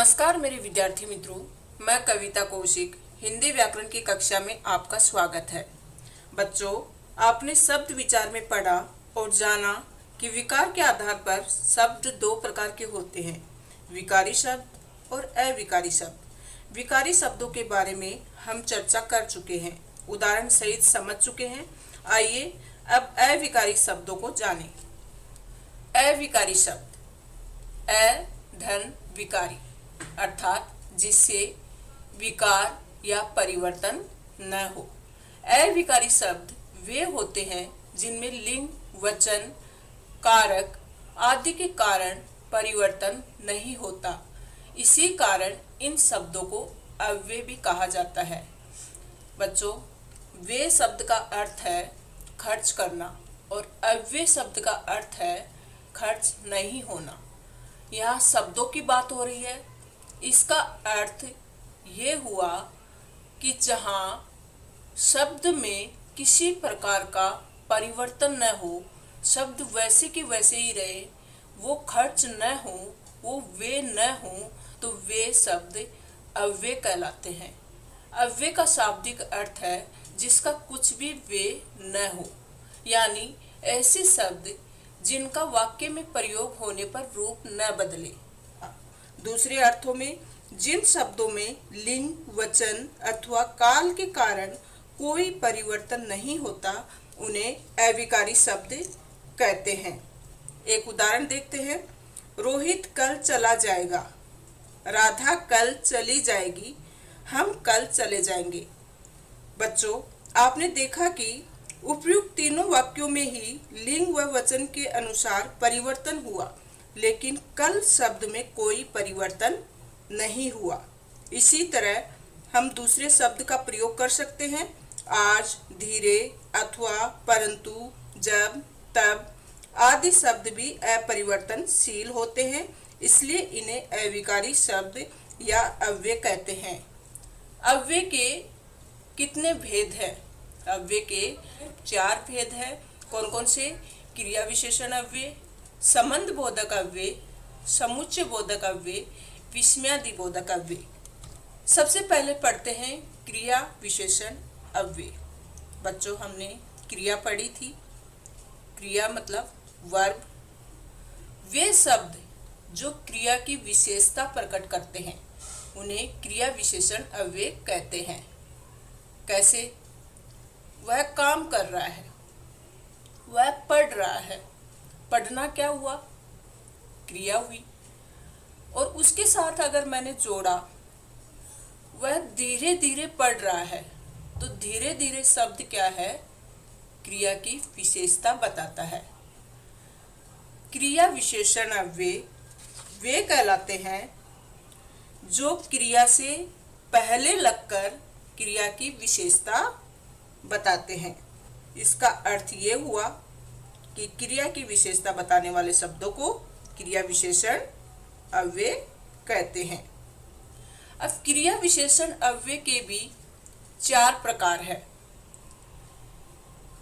नमस्कार मेरे विद्यार्थी मित्रों, मैं कविता कौशिक हिंदी व्याकरण की कक्षा में आपका स्वागत है। बच्चों, आपने शब्द विचार में पढ़ा और जाना कि विकार के आधार पर शब्द दो प्रकार के होते हैं, विकारी शब्द और अविकारी शब्द। विकारी शब्दों के बारे में हम चर्चा कर चुके हैं, उदाहरण सहित समझ चुके हैं। आइए अब अविकारी शब्दों को जानें। अविकारी शब्द, अ धन विकारी, अर्थात जिससे विकार या परिवर्तन न हो। अविकारी शब्द वे होते हैं जिनमें लिंग, वचन, कारक आदि के कारण परिवर्तन नहीं होता। इसी कारण इन शब्दों को अव्यय भी कहा जाता है। बच्चों, वे शब्द का अर्थ है खर्च करना और अव्यय शब्द का अर्थ है खर्च नहीं होना। यहाँ शब्दों की बात हो रही है। इसका अर्थ ये हुआ कि जहाँ शब्द में किसी प्रकार का परिवर्तन न हो, शब्द वैसे के वैसे ही रहे, वो खर्च न हो, वो वे न हो, तो वे शब्द अव्यय कहलाते हैं। अव्यय का शाब्दिक अर्थ है जिसका कुछ भी वे न हो, यानी ऐसे शब्द जिनका वाक्य में प्रयोग होने पर रूप न बदले। दूसरे अर्थों में जिन शब्दों में लिंग, वचन अथवा काल के कारण कोई परिवर्तन नहीं होता, उन्हें अविकारी शब्द कहते हैं। एक उदाहरण देखते हैं। रोहित कल चला जाएगा, राधा कल चली जाएगी, हम कल चले जाएंगे। बच्चों, आपने देखा कि उपयुक्त तीनों वाक्यों में ही लिंग व वचन के अनुसार परिवर्तन हुआ, लेकिन कल शब्द में कोई परिवर्तन नहीं हुआ। इसी तरह हम दूसरे शब्द का प्रयोग कर सकते हैं। आज, धीरे अथवा परंतु, जब, तब आदि शब्द भी अपरिवर्तनशील होते हैं, इसलिए इन्हें अविकारी शब्द या अव्यय कहते हैं। अव्यय के कितने भेद हैं? अव्यय के 4 भेद हैं। कौन कौन से? क्रिया विशेषण अव्यय, संबंध बोधक अव्यय, समुच्चय बोधक अव्यय, विस्मयादि बोधक अव्यय। सबसे पहले पढ़ते हैं क्रिया विशेषण अव्यय। बच्चों, हमने क्रिया पढ़ी थी। क्रिया मतलब वर्ब। वे शब्द जो क्रिया की विशेषता प्रकट करते हैं, उन्हें क्रिया विशेषण अव्यय कहते हैं। कैसे? वह काम कर रहा है, वह पढ़ रहा है। पढ़ना क्या हुआ? क्रिया हुई। और उसके साथ अगर मैंने जोड़ा, वह धीरे धीरे पढ़ रहा है, तो धीरे धीरे शब्द क्या है? क्रिया की विशेषता बताता है। क्रिया विशेषण अव्यय वे कहलाते हैं जो क्रिया से पहले लगकर क्रिया की विशेषता बताते हैं। इसका अर्थ ये हुआ कि क्रिया की विशेषता बताने वाले शब्दों को क्रिया विशेषण अव्यय कहते हैं। अब क्रिया विशेषण अव्यय के भी 4 प्रकार है।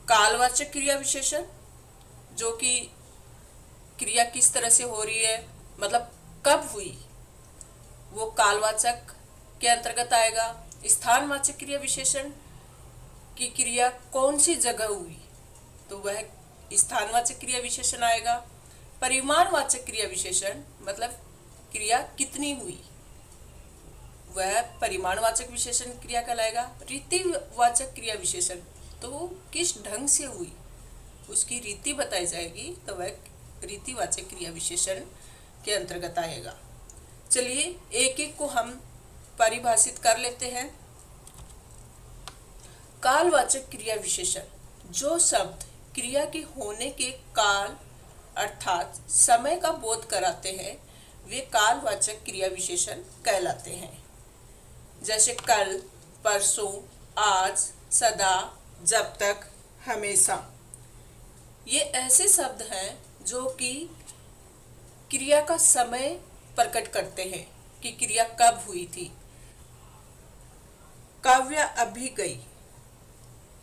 कालवाचक क्रिया विशेषण, जो कि क्रिया किस तरह से हो रही है, मतलब कब हुई, वो कालवाचक के अंतर्गत आएगा। स्थानवाचक क्रिया विशेषण की क्रिया कौन सी जगह हुई, तो वह स्थानवाचक क्रिया विशेषण आएगा। परिमाणवाचक क्रिया विशेषण मतलब क्रिया कितनी हुई, वह परिमाणवाचक विशेषण क्रिया कहलाएगा। रीतिवाचक क्रिया विशेषण, तो वो किस ढंग से हुई, उसकी रीति बताई जाएगी, तो वह रीतिवाचक क्रिया विशेषण के अंतर्गत आएगा। चलिए एक एक को हम परिभाषित कर लेते हैं। कालवाचक क्रिया विशेषण, जो शब्द क्रिया के होने के काल अर्थात समय का बोध कराते हैं, वे कालवाचक क्रिया विशेषण कहलाते हैं। जैसे कल, परसों, आज, सदा, जब तक, हमेशा। ये ऐसे शब्द हैं जो कि क्रिया का समय प्रकट करते हैं कि क्रिया कब हुई थी। काव्या अभी गई,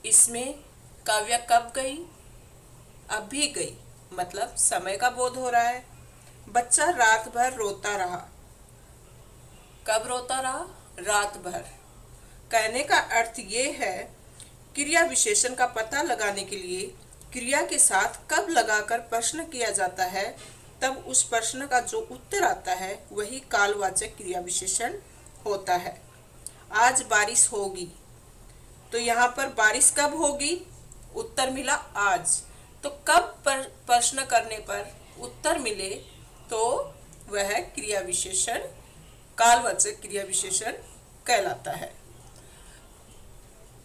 इसमें काव्या कब गई? अभी गई, मतलब समय का बोध हो रहा है। बच्चा रात भर रोता रहा, कब रोता रहा? रात भर। कहने का अर्थ ये है, क्रिया विशेषण का पता लगाने के लिए क्रिया के साथ कब लगाकर प्रश्न किया जाता है, तब उस प्रश्न का जो उत्तर आता है वही कालवाचक क्रिया विशेषण होता है। आज बारिश होगी, तो यहाँ पर बारिश कब होगी? उत्तर मिला आज। तो कब प्रश्न करने पर उत्तर मिले तो वह क्रिया विशेषण कालवाचक क्रिया विशेषण कहलाता है।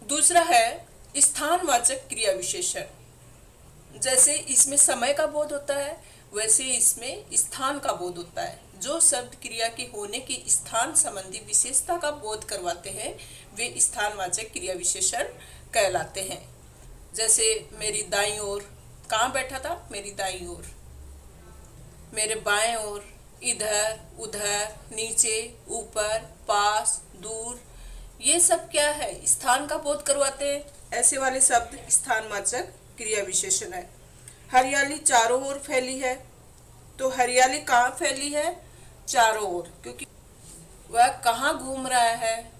दूसरा है स्थानवाचक क्रिया विशेषण। जैसे इसमें समय का बोध होता है, वैसे इसमें स्थान का बोध होता है। जो शब्द क्रिया के होने की स्थान संबंधी विशेषता का बोध करवाते हैं वे स्थानवाचक क्रिया विशेषण कहलाते हैं। जैसे मेरी दाईं ओर, कहाँ बैठा था? मेरी दाईं ओर। मेरे बाएं ओर, इधर, उधर, नीचे, ऊपर, पास, दूर, ये सब क्या है? स्थान का बोध करवाते हैं। ऐसे वाले शब्द स्थानवाचक क्रिया विशेषण है। हरियाली चारों ओर फैली है, तो हरियाली कहाँ फैली है? चारों ओर। क्योंकि वह कहाँ घूम रहा है?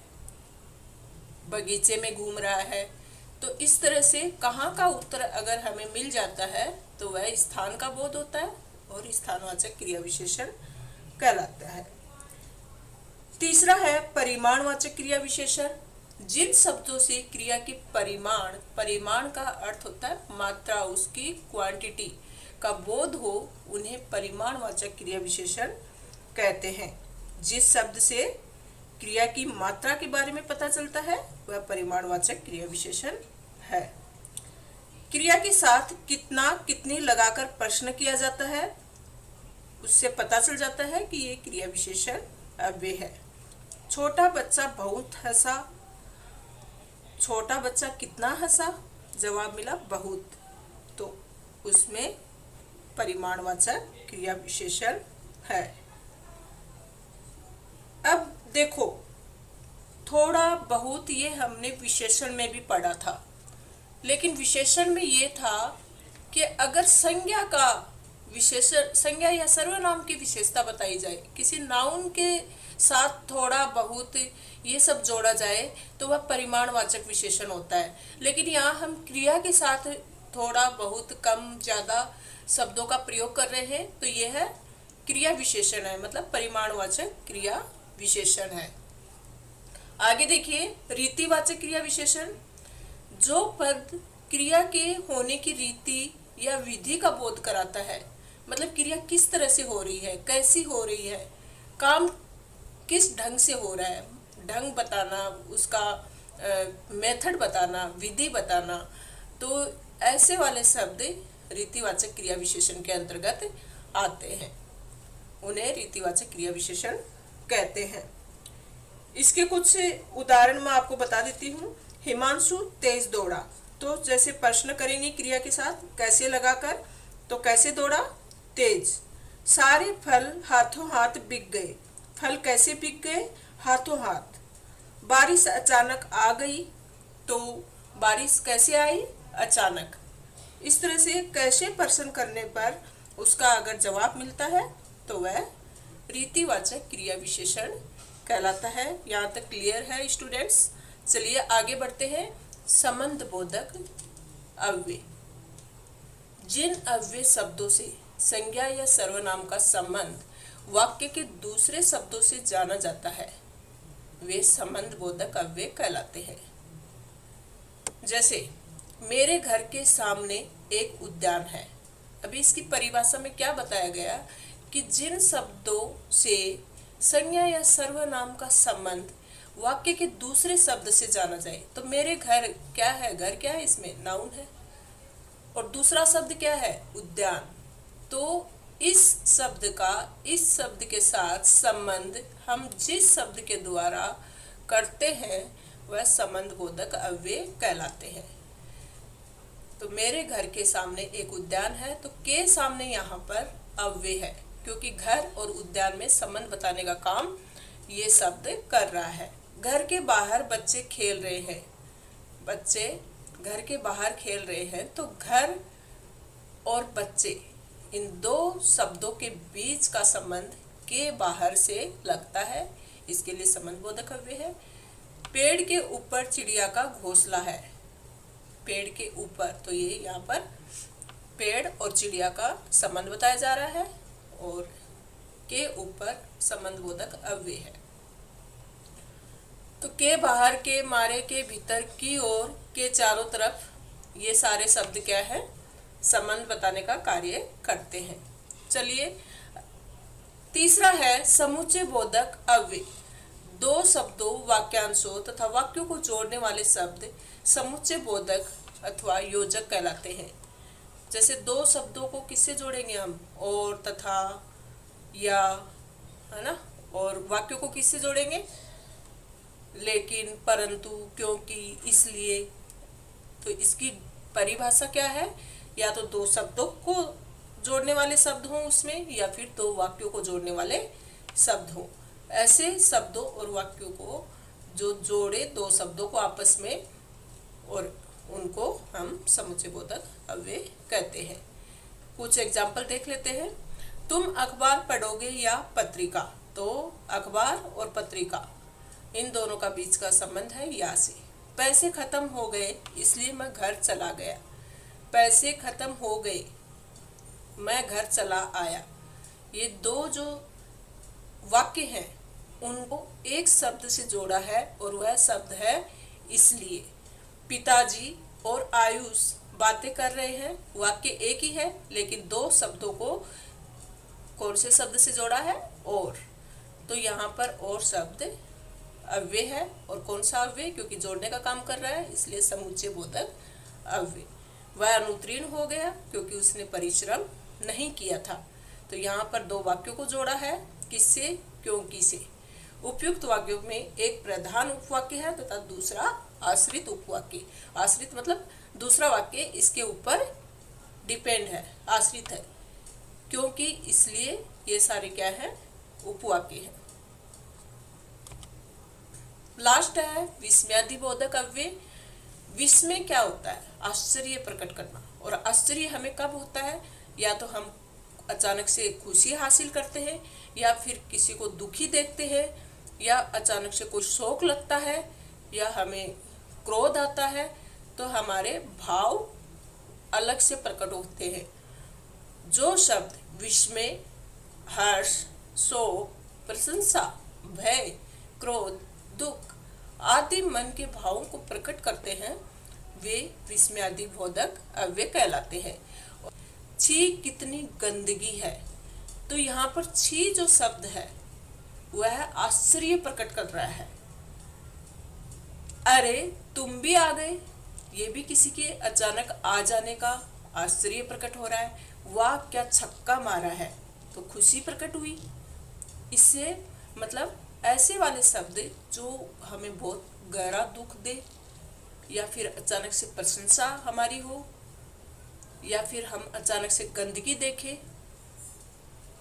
बगीचे में घूम रहा है। तो इस तरह से कहाँ का उत्तर अगर हमें मिल जाता है तो वह स्थान का बोध होता है और स्थानवाचक क्रिया विशेषण कहलाता है। तीसरा है परिमाणवाचक क्रिया विशेषण। जिन शब्दों से क्रिया के परिमाण का अर्थ होता है मात्रा, उसकी क्वांटिटी का बोध हो, उन्हें परिमाणवाचक क्रिया विशेषण कहते हैं। जिस शब्द से क्रिया की मात्रा के बारे में पता चलता है वह परिमाणवाचक क्रिया विशेषण है। क्रिया के साथ कितना, कितनी लगाकर प्रश्न किया जाता है, उससे पता चल जाता है कि ये क्रिया विशेषण अव्यय है। छोटा बच्चा बहुत हंसा। छोटा बच्चा कितना हंसा? जवाब मिला बहुत। तो उसमें परिमाणवाचक क्रिया विशेषण है। अब देखो, थोड़ा बहुत ये हमने विशेषण में भी पढ़ा था, लेकिन विशेषण में ये था कि अगर संज्ञा का विशेषण, संज्ञा या सर्वनाम की विशेषता बताई जाए, किसी नाउन के साथ थोड़ा बहुत ये सब जोड़ा जाए तो वह परिमाणवाचक विशेषण होता है। लेकिन यहाँ हम क्रिया के साथ थोड़ा बहुत कम ज़्यादा शब्दों का प्रयोग कर रहे हैं, तो यह है क्रिया विशेषण है, मतलब परिमाणवाचक क्रिया विशेषण है। आगे देखिए, रीतिवाचक क्रिया विशेषण। जो पद क्रिया के होने की रीति या विधि का बोध कराता है, मतलब क्रिया किस तरह से हो रही है, कैसी हो रही है, काम किस ढंग से हो रहा है, ढंग बताना, उसका मेथड बताना, विधि बताना, तो ऐसे वाले शब्द रीतिवाचक क्रिया विशेषण के अंतर्गत आते हैं। उन्हें रीतिवाचक क्रिया विशेषण कहते हैं। इसके कुछ उदाहरण मैं आपको बता देती हूँ। हिमांशु तेज दौड़ा, तो जैसे प्रश्न करेंगे क्रिया के साथ कैसे लगाकर, तो कैसे दौड़ा? तेज। सारे फल हाथों हाथ बिक गए। फल कैसे बिक गए? हाथों हाथ। बारिश अचानक आ गई, तो बारिश कैसे आई? अचानक। इस तरह से कैसे प्रश्न करने पर उसका अगर जवाब मिलता है तो वह रीतिवाचक क्रिया विशेषण कहलाता है। यहाँ तक क्लियर है स्टूडेंट्स? चलिए आगे बढ़ते हैं। संबंध बोधक अव्यय। जिन अव्यय शब्दों से संज्ञा या सर्वनाम का संबंध वाक्य के दूसरे शब्दों से जाना जाता है वे संबंध बोधक अव्यय कहलाते हैं। जैसे मेरे घर के सामने एक उद्यान है। अभी इसकी परिभाषा में क्या बताया गया कि जिन शब्दों से संज्ञा या सर्वनाम का संबंध वाक्य के दूसरे शब्द से जाना जाए, तो मेरे घर क्या है? घर क्या है? इसमें नाउन है। और दूसरा शब्द क्या है? उद्यान। तो इस शब्द के साथ संबंध हम जिस शब्द के द्वारा करते हैं वह संबंध बोधक अव्यय कहलाते हैं। तो मेरे घर के सामने एक उद्यान है, तो के सामने यहाँ पर अव्यय है, क्योंकि घर और उद्यान में संबंध बताने का काम ये शब्द कर रहा है। घर के बाहर बच्चे खेल रहे हैं। बच्चे घर के बाहर खेल रहे हैं, तो घर और बच्चे, इन दो शब्दों के बीच का संबंध के बाहर से लगता है। इसके लिए संबंधबोधक अव्यय है। पेड़ के ऊपर चिड़िया का घोंसला है। पेड़ के ऊपर, तो ये यहाँ पर पेड़ और चिड़िया का संबंध बताया जा रहा है और के ऊपर संबंधबोधक अव्यय है। तो के बाहर, के मारे, के भीतर, की ओर, के चारों तरफ, ये सारे शब्द क्या है, संबंध बताने का कार्य करते हैं। चलिए, तीसरा है समुच्चय बोधक अव्यय। दो शब्दों, वाक्यांशों तथा वाक्यों को जोड़ने वाले शब्द समुच्चय बोधक अथवा योजक कहलाते हैं। जैसे दो शब्दों को किससे जोड़ेंगे हम, और, तथा, या, है ना, और वाक्यों को किससे जोड़ेंगे, लेकिन, परंतु, क्योंकि, इसलिए। तो इसकी परिभाषा क्या है, या तो दो शब्दों को जोड़ने वाले शब्द हों उसमें, या फिर दो वाक्यों को जोड़ने वाले शब्द हों। ऐसे शब्दों और वाक्यों को जो जोड़े दो शब्दों को आपस में, और उनको हम समुच्चय बोधक अव्यय कहते हैं। कुछ एग्जाम्पल देख लेते हैं। तुम अखबार पढ़ोगे या पत्रिका। तो अखबार और पत्रिका, इन दोनों का बीच का संबंध है या से। पैसे खत्म हो गए इसलिए मैं घर चला गया। पैसे खत्म हो गए, मैं घर चला आया। ये दो जो वाक्य हैं उनको एक शब्द से जोड़ा है और वह शब्द है इसलिए। पिताजी और आयुष बातें कर रहे हैं, वाक्य एक ही है लेकिन दो शब्दों को कौन से शब्द से जोड़ा है, और। तो यहाँ पर और शब्द अव्यय है, और कौन सा अव्यय, क्योंकि जोड़ने का काम कर रहा है इसलिए समुच्चय बोधक अव्यय। वह अनुत्तीर्ण हो गया क्योंकि उसने परिश्रम नहीं किया था। तो यहाँ पर दो वाक्यों को जोड़ा है, किससे, क्योंकि से। उपयुक्त वाक्यों में एक प्रधान उपवाक्य है तथा दूसरा आश्रित उपवाक्य। आश्रित मतलब दूसरा वाक्य इसके ऊपर डिपेंड है, आश्रित है। क्योंकि, इसलिए, ये सारे क्या है, उपवाक्य है। लास्ट है विस्मयादिबोधक अव्यय। विस्मय क्या होता है, आश्चर्य प्रकट करना। और आश्चर्य हमें कब होता है, या तो हम अचानक से खुशी हासिल करते हैं, या फिर किसी को दुखी देखते हैं, या अचानक से कोई शौक लगता है, या हमें क्रोध आता है, तो हमारे भाव अलग से प्रकट होते हैं। जो शब्द विस्मय, हर्ष, शोक, प्रशंसा, भय, क्रोध, दुख आदि मन के भावों को प्रकट करते हैं वे विस्मयादिबोधक अव्यय कहलाते हैं। छी कितनी गंदगी है, तो यहाँ पर छी जो शब्द है वह आश्चर्य प्रकट कर रहा है। अरे तुम भी आ गए, ये भी किसी के अचानक आ जाने का आश्चर्य प्रकट हो रहा है। वाह क्या छक्का मारा है, तो खुशी प्रकट हुई। इससे मतलब ऐसे वाले शब्द जो हमें बहुत गहरा दुख दे, या फिर अचानक से प्रशंसा हमारी हो, या फिर हम अचानक से गंदगी देखें,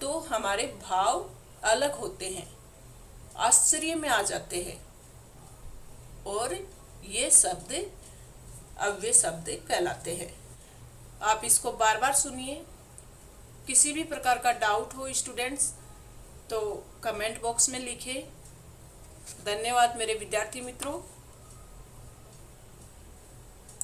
तो हमारे भाव अलग होते हैं, आश्चर्य में आ जाते हैं, और ये शब्द अव्यय शब्द कहलाते हैं। आप इसको बार बार सुनिए। किसी भी प्रकार का डाउट हो स्टूडेंट्स तो कमेंट बॉक्स में लिखें। धन्यवाद मेरे विद्यार्थी मित्रों।